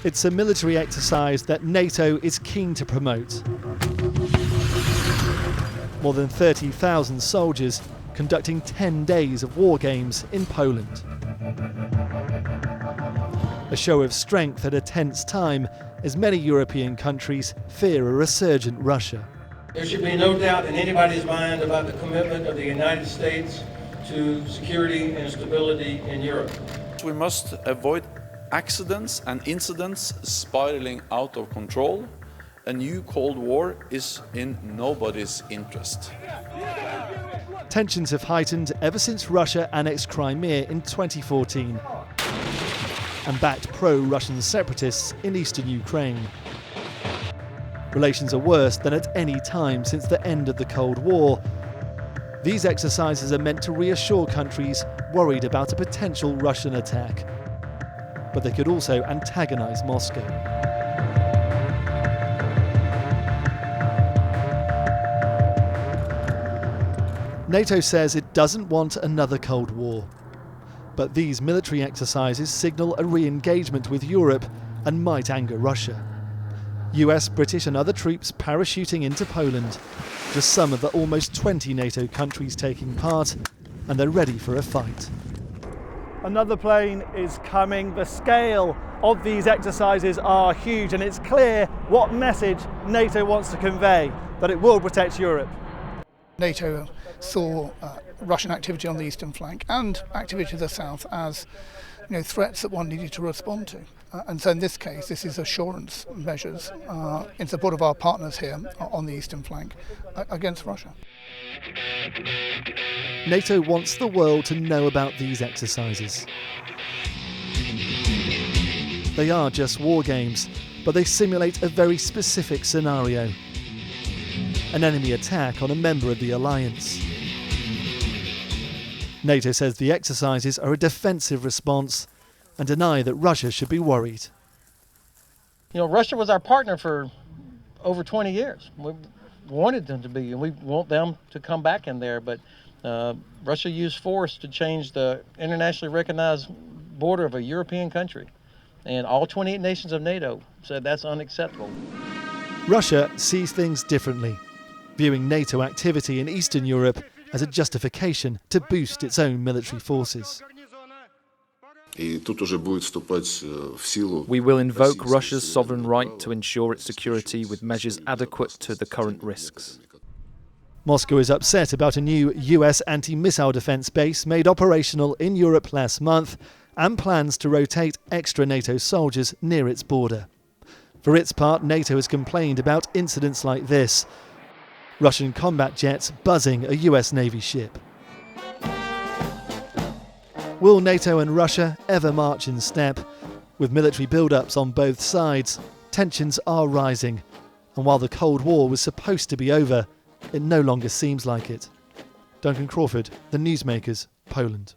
It's a military exercise that NATO is keen to promote. More than 30,000 soldiers conducting 10 days of war games in Poland. A show of strength at a tense time as many European countries fear a resurgent Russia. There should be no doubt in anybody's mind about the commitment of the United States to security and stability in Europe. We must avoid accidents and incidents spiraling out of control. A new Cold War is in nobody's interest. Tensions have heightened ever since Russia annexed Crimea in 2014 and backed pro-Russian separatists in eastern Ukraine. Relations are worse than at any time since the end of the Cold War. These exercises are meant to reassure countries worried about a potential Russian attack. But they could also antagonize Moscow. NATO says it doesn't want another Cold War. But these military exercises signal a re-engagement with Europe and might anger Russia. US, British and other troops parachuting into Poland, just some of the almost 20 NATO countries taking part, and they're ready for a fight. Another plane is coming. The scale of these exercises are huge, and it's clear what message NATO wants to convey, that it will protect Europe. NATO saw Russian activity on the eastern flank and activity to the south as threats that one needed to respond to. And so in this case, this is assurance measures in support of our partners here on the eastern flank against Russia. NATO wants the world to know about these exercises. They are just war games, but they simulate a very specific scenario. An enemy attack on a member of the alliance. NATO says the exercises are a defensive response and deny that Russia should be worried. Russia was our partner for over 20 years. We wanted them to be, and we want them to come back in there, but Russia used force to change the internationally recognized border of a European country. And all 28 nations of NATO said that's unacceptable. Russia sees things differently, viewing NATO activity in Eastern Europe as a justification to boost its own military forces. We will invoke Russia's sovereign right to ensure its security with measures adequate to the current risks. Moscow is upset about a new US anti-missile defence base made operational in Europe last month and plans to rotate extra NATO soldiers near its border. For its part, NATO has complained about incidents like this. Russian combat jets buzzing a US Navy ship. Will NATO and Russia ever march in step? With military build-ups on both sides, tensions are rising. And while the Cold War was supposed to be over, it no longer seems like it. Duncan Crawford, The Newsmakers, Poland.